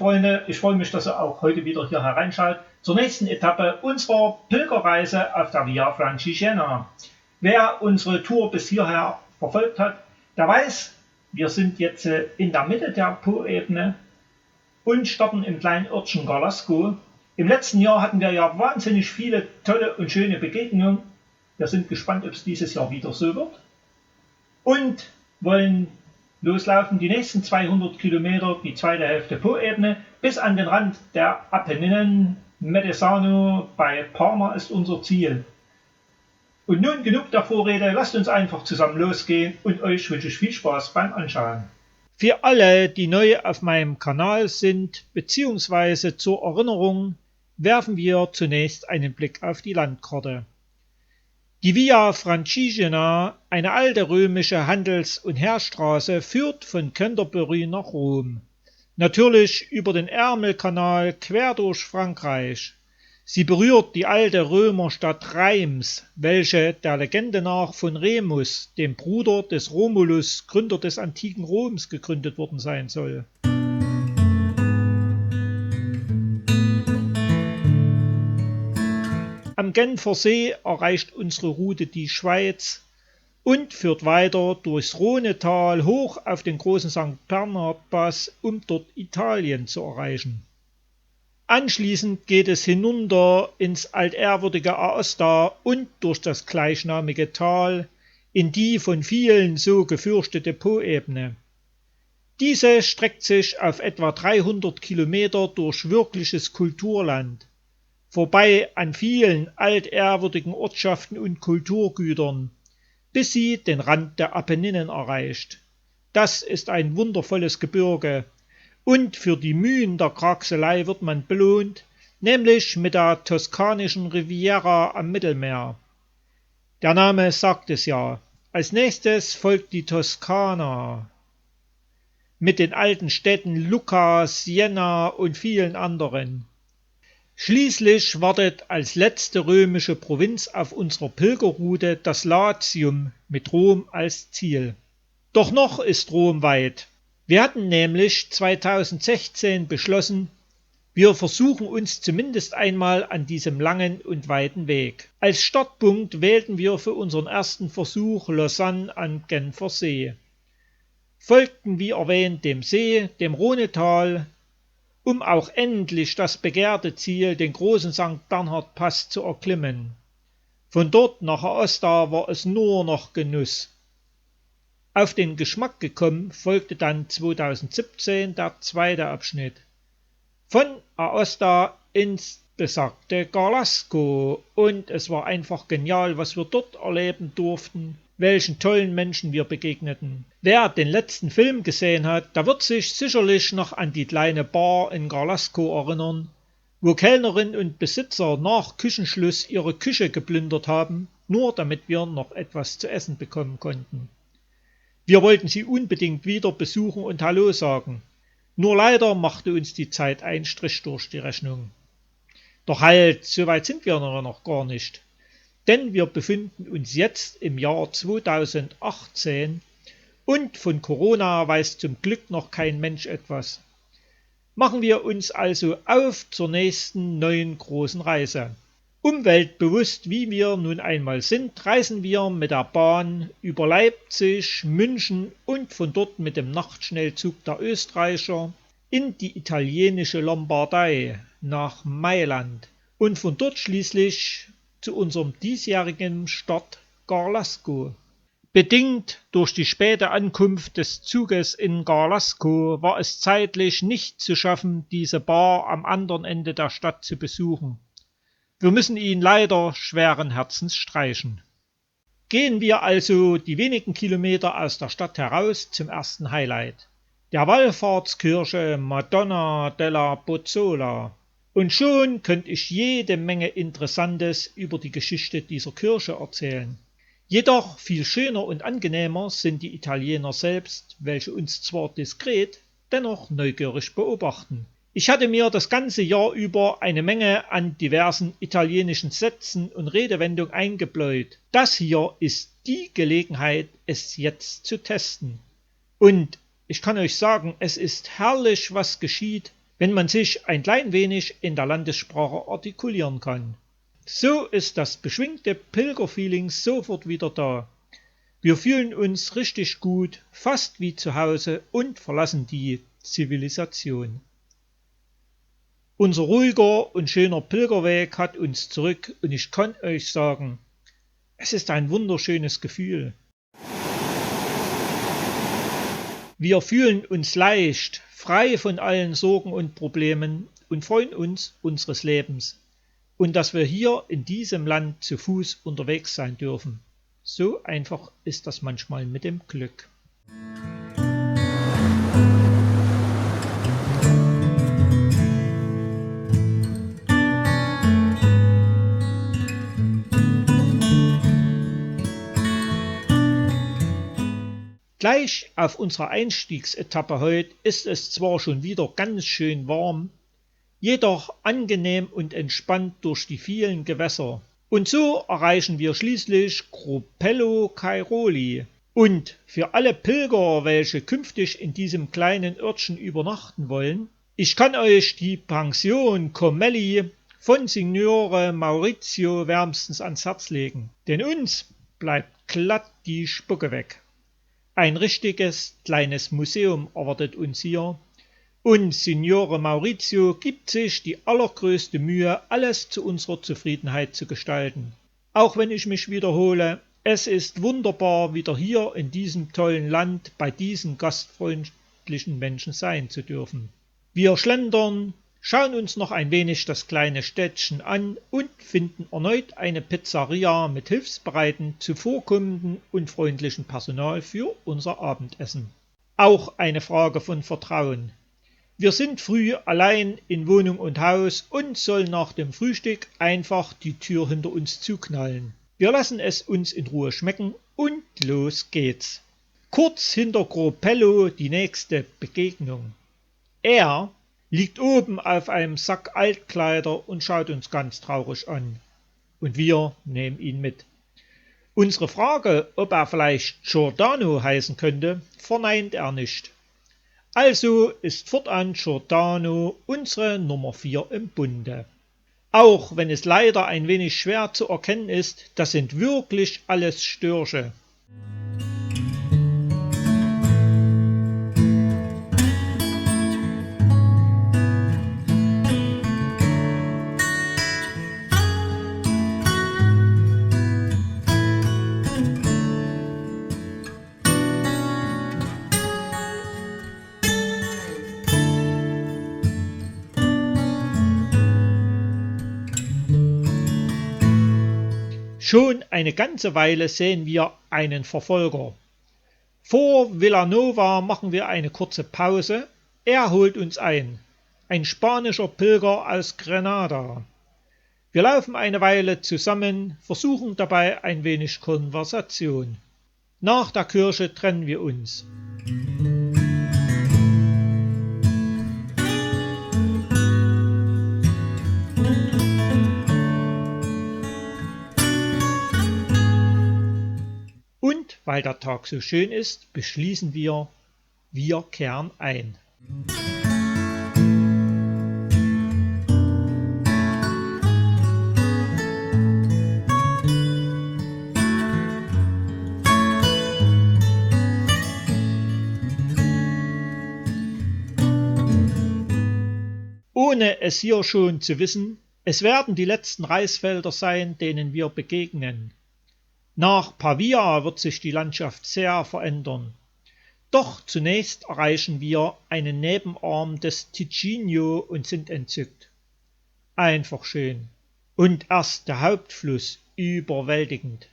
Freunde, ich freue mich, dass ihr auch heute wieder hier hereinschaut zur nächsten Etappe unserer Pilgerreise auf der Via Francigena. Wer unsere Tour bis hierher verfolgt hat, der weiß, wir sind jetzt in der Mitte der Po-Ebene und starten im kleinen Örtchen Garlasco. Im letzten Jahr hatten wir ja wahnsinnig viele tolle und schöne Begegnungen. Wir sind gespannt, ob es dieses Jahr wieder so wird. Und wollen loslaufen die nächsten 200 Kilometer, die zweite Hälfte Po-Ebene, bis an den Rand der Apenninen. Medesano bei Parma ist unser Ziel. Und nun genug der Vorrede, lasst uns einfach zusammen losgehen und euch wünsche ich viel Spaß beim Anschauen. Für alle, die neu auf meinem Kanal sind, beziehungsweise zur Erinnerung, werfen wir zunächst einen Blick auf die Landkarte. Die Via Francigena, eine alte römische Handels- und Heerstraße, führt von Canterbury nach Rom. Natürlich über den Ärmelkanal quer durch Frankreich. Sie berührt die alte Römerstadt Reims, welche der Legende nach von Remus, dem Bruder des Romulus, Gründer des antiken Roms, gegründet worden sein soll. Am Genfer See erreicht unsere Route die Schweiz und führt weiter durchs Rhonetal hoch auf den großen St. Bernhard-Pass, um dort Italien zu erreichen. Anschließend geht es hinunter ins altehrwürdige Aosta und durch das gleichnamige Tal in die von vielen so gefürchtete Po-Ebene. Diese streckt sich auf etwa 300 Kilometer durch wirkliches Kulturland, vorbei an vielen altehrwürdigen Ortschaften und Kulturgütern, bis sie den Rand der Apenninen erreicht. Das ist ein wundervolles Gebirge, und für die Mühen der Kraxelei wird man belohnt, nämlich mit der toskanischen Riviera am Mittelmeer. Der Name sagt es ja. Als nächstes folgt die Toskana mit den alten Städten Lucca, Siena und vielen anderen. Schließlich wartet als letzte römische Provinz auf unserer Pilgerroute das Latium mit Rom als Ziel. Doch noch ist Rom weit. Wir hatten nämlich 2016 beschlossen, wir versuchen uns zumindest einmal an diesem langen und weiten Weg. Als Startpunkt wählten wir für unseren ersten Versuch Lausanne am Genfer See. Folgten wie erwähnt dem See, dem Rhonetal, um auch endlich das begehrte Ziel, den großen St. Bernhard-Pass, zu erklimmen. Von dort nach Aosta war es nur noch Genuss. Auf den Geschmack gekommen folgte dann 2017 der zweite Abschnitt. Von Aosta ins besagte Garlasco, und es war einfach genial, was wir dort erleben durften, welchen tollen Menschen wir begegneten. Wer den letzten Film gesehen hat, der wird sich sicherlich noch an die kleine Bar in Garlasco erinnern, wo Kellnerin und Besitzer nach Küchenschluss ihre Küche geplündert haben, nur damit wir noch etwas zu essen bekommen konnten. Wir wollten sie unbedingt wieder besuchen und Hallo sagen. Nur leider machte uns die Zeit einen Strich durch die Rechnung. Doch halt, so weit sind wir noch gar nicht. Denn wir befinden uns jetzt im Jahr 2018 und von Corona weiß zum Glück noch kein Mensch etwas. Machen wir uns also auf zur nächsten neuen großen Reise. Umweltbewusst wie wir nun einmal sind, reisen wir mit der Bahn über Leipzig, München und von dort mit dem Nachtschnellzug der Österreicher in die italienische Lombardei nach Mailand und von dort schließlich zu unserem diesjährigen Start Garlasco. Bedingt durch die späte Ankunft des Zuges in Garlasco war es zeitlich nicht zu schaffen, diese Bar am anderen Ende der Stadt zu besuchen. Wir müssen ihn leider schweren Herzens streichen. Gehen wir also die wenigen Kilometer aus der Stadt heraus zum ersten Highlight, der Wallfahrtskirche Madonna della Pozzola. Und schon könnte ich jede Menge Interessantes über die Geschichte dieser Kirche erzählen. Jedoch viel schöner und angenehmer sind die Italiener selbst, welche uns zwar diskret, dennoch neugierig beobachten. Ich hatte mir das ganze Jahr über eine Menge an diversen italienischen Sätzen und Redewendungen eingebläut. Das hier ist die Gelegenheit, es jetzt zu testen. Und ich kann euch sagen, es ist herrlich, was geschieht, wenn man sich ein klein wenig in der Landessprache artikulieren kann. So ist das beschwingte Pilgerfeeling sofort wieder da. Wir fühlen uns richtig gut, fast wie zu Hause und verlassen die Zivilisation. Unser ruhiger und schöner Pilgerweg hat uns zurück und ich kann euch sagen, es ist ein wunderschönes Gefühl. Wir fühlen uns leicht, frei von allen Sorgen und Problemen und freuen uns unseres Lebens und dass wir hier in diesem Land zu Fuß unterwegs sein dürfen. So einfach ist das manchmal mit dem Glück. Gleich auf unserer Einstiegsetappe heute ist es zwar schon wieder ganz schön warm, jedoch angenehm und entspannt durch die vielen Gewässer. Und so erreichen wir schließlich Gropello Cairoli. Und für alle Pilger, welche künftig in diesem kleinen Örtchen übernachten wollen, ich kann euch die Pension Comelli von Signore Maurizio wärmstens ans Herz legen, denn uns bleibt glatt die Spucke weg. Ein richtiges kleines Museum erwartet uns hier und Signore Maurizio gibt sich die allergrößte Mühe, alles zu unserer Zufriedenheit zu gestalten. Auch wenn ich mich wiederhole, es ist wunderbar, wieder hier in diesem tollen Land bei diesen gastfreundlichen Menschen sein zu dürfen. Wir schlendern, schauen uns noch ein wenig das kleine Städtchen an und finden erneut eine Pizzeria mit hilfsbereiten, zuvorkommenden und freundlichen Personal für unser Abendessen. Auch eine Frage von Vertrauen. Wir sind früh allein in Wohnung und Haus und sollen nach dem Frühstück einfach die Tür hinter uns zuknallen. Wir lassen es uns in Ruhe schmecken und los geht's. Kurz hinter Gropello die nächste Begegnung. Er liegt oben auf einem Sack Altkleider und schaut uns ganz traurig an. Und wir nehmen ihn mit. Unsere Frage, ob er vielleicht Giordano heißen könnte, verneint er nicht. Also ist fortan Giordano unsere Nummer 4 im Bunde. Auch wenn es leider ein wenig schwer zu erkennen ist, das sind wirklich alles Störche. Schon eine ganze Weile sehen wir einen Verfolger. Vor Villanova machen wir eine kurze Pause. Er holt uns ein spanischer Pilger aus Grenada. Wir laufen eine Weile zusammen, versuchen dabei ein wenig Konversation. Nach der Kirche trennen wir uns. Und weil der Tag so schön ist, beschließen wir kehren ein. Ohne es hier schon zu wissen, es werden die letzten Reisfelder sein, denen wir begegnen. Nach Pavia wird sich die Landschaft sehr verändern. Doch zunächst erreichen wir einen Nebenarm des Ticino und sind entzückt. Einfach schön. Und erst der Hauptfluss überwältigend.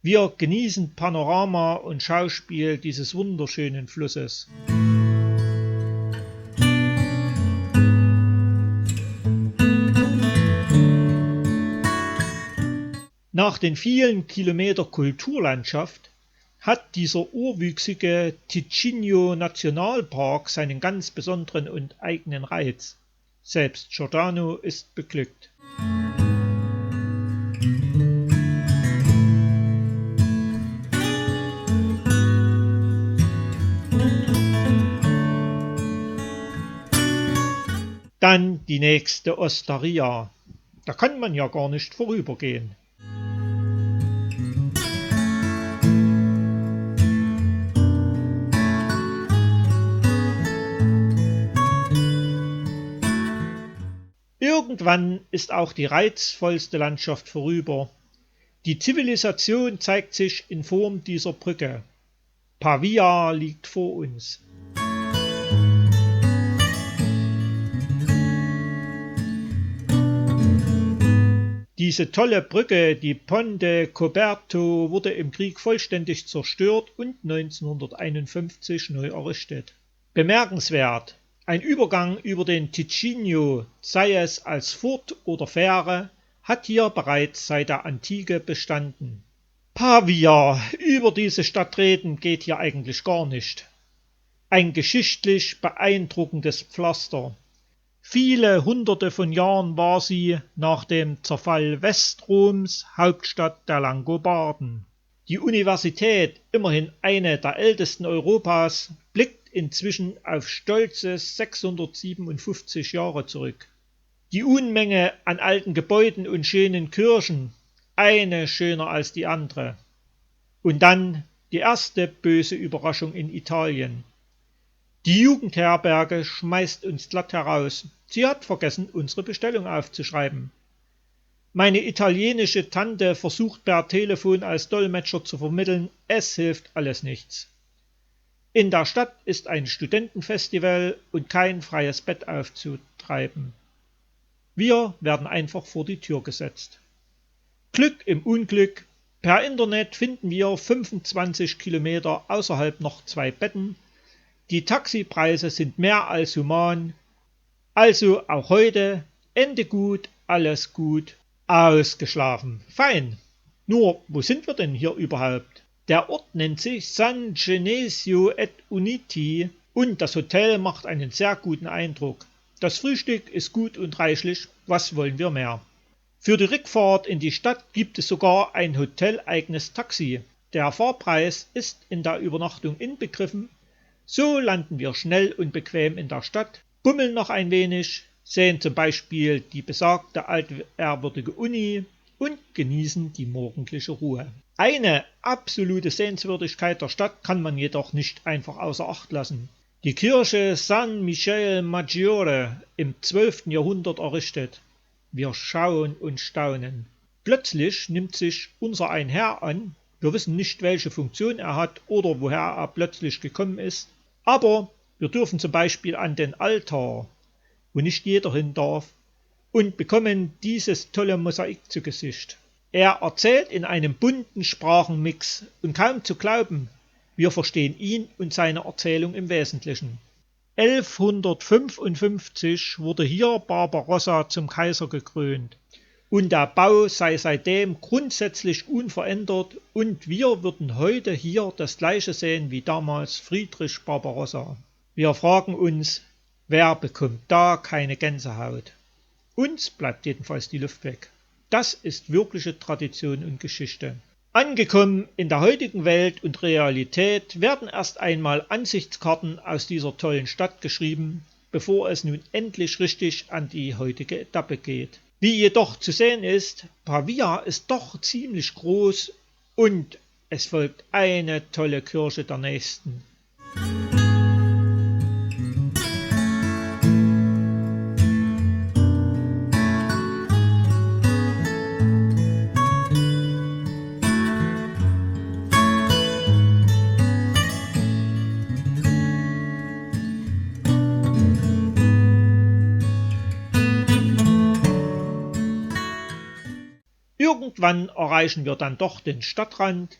Wir genießen Panorama und Schauspiel dieses wunderschönen Flusses. Nach den vielen Kilometern Kulturlandschaft hat dieser urwüchsige Ticino Nationalpark seinen ganz besonderen und eigenen Reiz. Selbst Giordano ist beglückt. Dann die nächste Osteria. Da kann man ja gar nicht vorübergehen. Irgendwann ist auch die reizvollste Landschaft vorüber. Die Zivilisation zeigt sich in Form dieser Brücke. Pavia liegt vor uns. Diese tolle Brücke, die Ponte Coberto, wurde im Krieg vollständig zerstört und 1951 neu errichtet. Bemerkenswert: Ein Übergang über den Ticino, sei es als Furt oder Fähre, hat hier bereits seit der Antike bestanden. Pavia, über diese Stadt reden geht hier eigentlich gar nicht. Ein geschichtlich beeindruckendes Pflaster. Viele hunderte von Jahren war sie nach dem Zerfall Westroms Hauptstadt der Langobarden. Die Universität, immerhin eine der ältesten Europas, blickt inzwischen auf stolze 657 Jahre zurück. Die Unmenge an alten Gebäuden und schönen Kirchen, eine schöner als die andere. Und dann die erste böse Überraschung in Italien. Die Jugendherberge schmeißt uns glatt heraus. Sie hat vergessen, unsere Bestellung aufzuschreiben. Meine italienische Tante versucht per Telefon als Dolmetscher zu vermitteln, es hilft alles nichts. In der Stadt ist ein Studentenfestival und kein freies Bett aufzutreiben. Wir werden einfach vor die Tür gesetzt. Glück im Unglück. Per Internet finden wir 25 Kilometer außerhalb noch 2 Betten. Die Taxipreise sind mehr als human. Also auch heute, Ende gut, alles gut, ausgeschlafen. Fein. Nur, wo sind wir denn hier überhaupt? Der Ort nennt sich San Genesio et Uniti und das Hotel macht einen sehr guten Eindruck. Das Frühstück ist gut und reichlich, was wollen wir mehr? Für die Rückfahrt in die Stadt gibt es sogar ein hoteleigenes Taxi. Der Fahrpreis ist in der Übernachtung inbegriffen. So landen wir schnell und bequem in der Stadt, bummeln noch ein wenig, sehen zum Beispiel die besagte altehrwürdige Uni und genießen die morgendliche Ruhe. Eine absolute Sehenswürdigkeit der Stadt kann man jedoch nicht einfach außer Acht lassen. Die Kirche San Michele Maggiore, im 12. Jahrhundert errichtet. Wir schauen und staunen. Plötzlich nimmt sich unser ein Herr an, wir wissen nicht, welche Funktion er hat oder woher er plötzlich gekommen ist, aber wir dürfen zum Beispiel an den Altar, wo nicht jeder hin darf, und bekommen dieses tolle Mosaik zu Gesicht. Er erzählt in einem bunten Sprachenmix und kaum zu glauben, wir verstehen ihn und seine Erzählung im Wesentlichen. 1155 wurde hier Barbarossa zum Kaiser gekrönt und der Bau sei seitdem grundsätzlich unverändert und wir würden heute hier das gleiche sehen wie damals Friedrich Barbarossa. Wir fragen uns, wer bekommt da keine Gänsehaut? Uns bleibt jedenfalls die Luft weg. Das ist wirkliche Tradition und Geschichte. Angekommen in der heutigen Welt und Realität werden erst einmal Ansichtskarten aus dieser tollen Stadt geschrieben, bevor es nun endlich richtig an die heutige Etappe geht. Wie jedoch zu sehen ist, Pavia ist doch ziemlich groß und es folgt eine tolle Kirche der nächsten. Irgendwann erreichen wir dann doch den Stadtrand,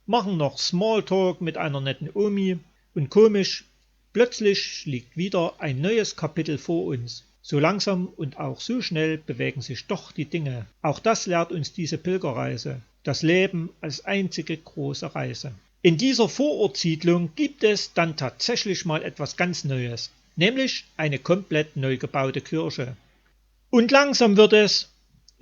machen noch Smalltalk mit einer netten Omi und komisch, plötzlich liegt wieder ein neues Kapitel vor uns. So langsam und auch so schnell bewegen sich doch die Dinge. Auch das lehrt uns diese Pilgerreise, das Leben als einzige große Reise. In dieser Vorortsiedlung gibt es dann tatsächlich mal etwas ganz Neues, nämlich eine komplett neu gebaute Kirche. Und langsam wird es,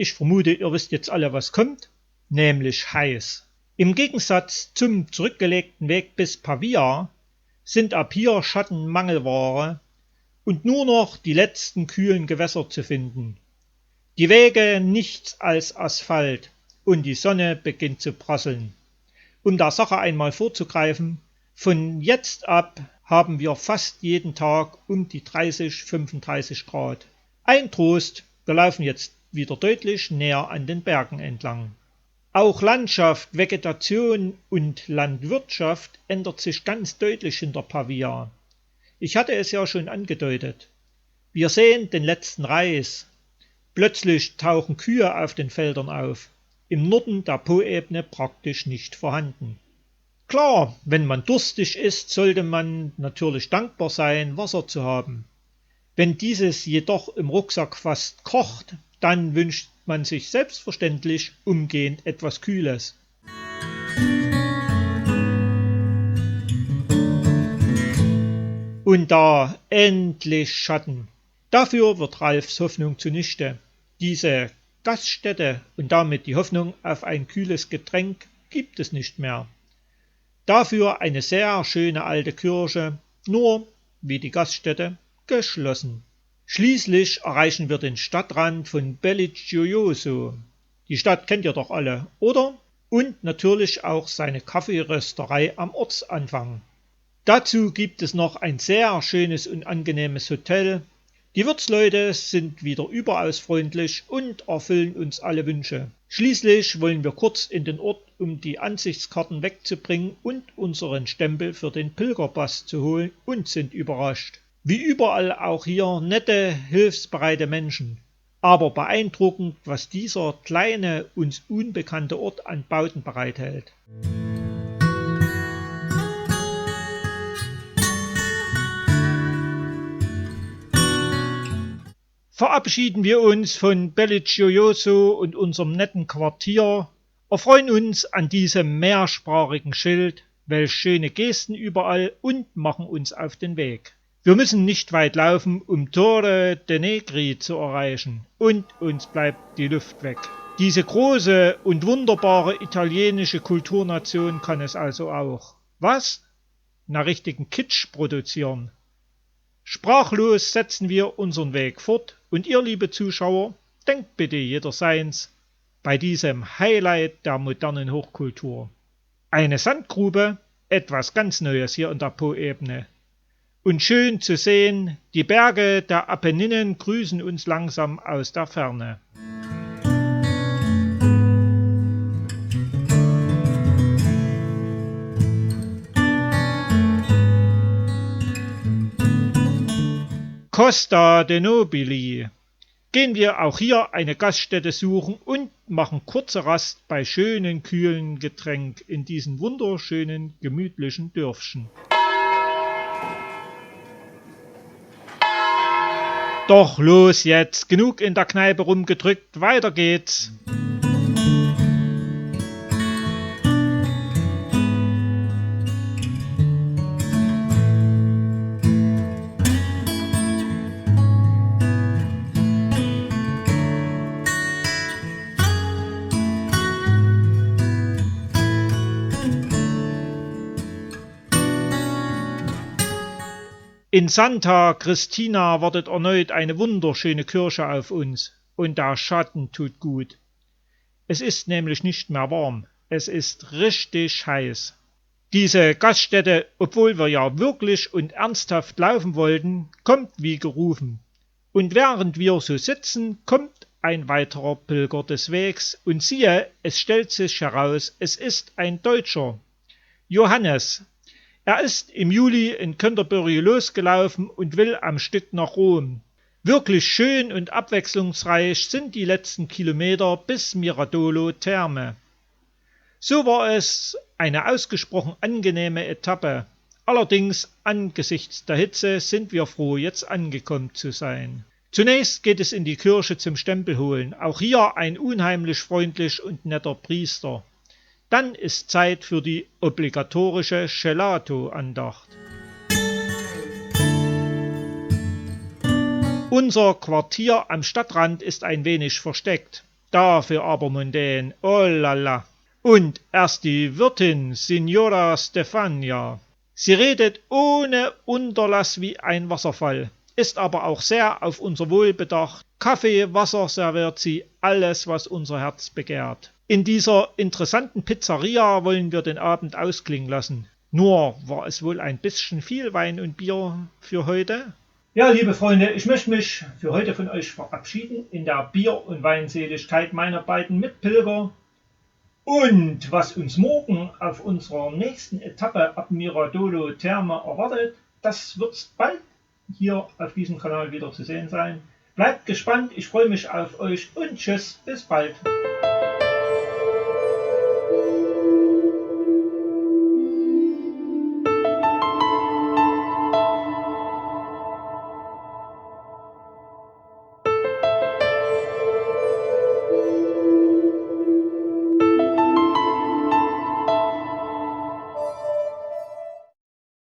ich vermute, ihr wisst jetzt alle, was kommt, nämlich heiß. Im Gegensatz zum zurückgelegten Weg bis Pavia sind ab hier Schatten Mangelware und nur noch die letzten kühlen Gewässer zu finden. Die Wege nichts als Asphalt und die Sonne beginnt zu prasseln. Um der Sache einmal vorzugreifen, von jetzt ab haben wir fast jeden Tag um die 30, 35 Grad. Ein Trost, wir laufen jetzt wieder deutlich näher an den Bergen entlang. Auch Landschaft, Vegetation und Landwirtschaft ändert sich ganz deutlich hinter Pavia. Ich hatte es ja schon angedeutet. Wir sehen den letzten Reis. Plötzlich tauchen Kühe auf den Feldern auf. Im Norden der Poebene praktisch nicht vorhanden. Klar, wenn man durstig ist, sollte man natürlich dankbar sein, Wasser zu haben. Wenn dieses jedoch im Rucksack fast kocht, dann wünscht man sich selbstverständlich umgehend etwas Kühles. Und da endlich Schatten. Dafür wird Ralfs Hoffnung zunichte. Diese Gaststätte und damit die Hoffnung auf ein kühles Getränk gibt es nicht mehr. Dafür eine sehr schöne alte Kirche, nur, wie die Gaststätte, geschlossen. Schließlich erreichen wir den Stadtrand von Belligioioso. Die Stadt kennt ihr doch alle, oder? Und natürlich auch seine Kaffeerösterei am Ortsanfang. Dazu gibt es noch ein sehr schönes und angenehmes Hotel. Die Wirtsleute sind wieder überaus freundlich und erfüllen uns alle Wünsche. Schließlich wollen wir kurz in den Ort, um die Ansichtskarten wegzubringen und unseren Stempel für den Pilgerpass zu holen und sind überrascht. Wie überall auch hier nette, hilfsbereite Menschen. Aber beeindruckend, was dieser kleine, uns unbekannte Ort an Bauten bereithält. Verabschieden wir uns von Belligioioso und unserem netten Quartier, erfreuen uns an diesem mehrsprachigen Schild, welch schöne Gesten überall und machen uns auf den Weg. Wir müssen nicht weit laufen, um Torre de' Negri zu erreichen und uns bleibt die Luft weg. Diese große und wunderbare italienische Kulturnation kann es also auch. Was? Na, richtigen Kitsch produzieren. Sprachlos setzen wir unseren Weg fort und ihr, liebe Zuschauer, denkt bitte jeder seins bei diesem Highlight der modernen Hochkultur. Eine Sandgrube, etwas ganz Neues hier in der Poebene. Und schön zu sehen, die Berge der Apenninen grüßen uns langsam aus der Ferne. Costa de' Nobili. Gehen wir auch hier eine Gaststätte suchen und machen kurze Rast bei schönen kühlen Getränk in diesem wunderschönen, gemütlichen Dörfchen. Doch los jetzt, genug in der Kneipe rumgedrückt, weiter geht's. In Santa Cristina wartet erneut eine wunderschöne Kirche auf uns und der Schatten tut gut. Es ist nämlich nicht mehr warm, es ist richtig heiß. Diese Gaststätte, obwohl wir ja wirklich und ernsthaft laufen wollten, kommt wie gerufen. Und während wir so sitzen, kommt ein weiterer Pilger des Wegs und siehe, es stellt sich heraus, es ist ein Deutscher, Johannes. Er ist im Juli in Canterbury losgelaufen und will am Stück nach Rom. Wirklich schön und abwechslungsreich sind die letzten Kilometer bis Miradolo Terme. So war es eine ausgesprochen angenehme Etappe. Allerdings angesichts der Hitze sind wir froh, jetzt angekommen zu sein. Zunächst geht es in die Kirche zum Stempel holen. Auch hier ein unheimlich freundlich und netter Priester. Dann ist Zeit für die obligatorische Celato-Andacht. Unser Quartier am Stadtrand ist ein wenig versteckt, dafür aber mondän, oh la la. Und erst die Wirtin, Signora Stefania. Sie redet ohne Unterlass wie ein Wasserfall. ist aber auch sehr auf unser Wohl bedacht. Kaffee, Wasser serviert sie, alles, was unser Herz begehrt. In dieser interessanten Pizzeria wollen wir den Abend ausklingen lassen. Nur war es wohl ein bisschen viel Wein und Bier für heute? Ja, liebe Freunde, ich möchte mich für heute von euch verabschieden in der Bier- und Weinseligkeit meiner beiden Mitpilger. Und was uns morgen auf unserer nächsten Etappe ab Miradolo Terme erwartet, das wird bald hier auf diesem Kanal wieder zu sehen sein. Bleibt gespannt, ich freue mich auf euch und tschüss, bis bald.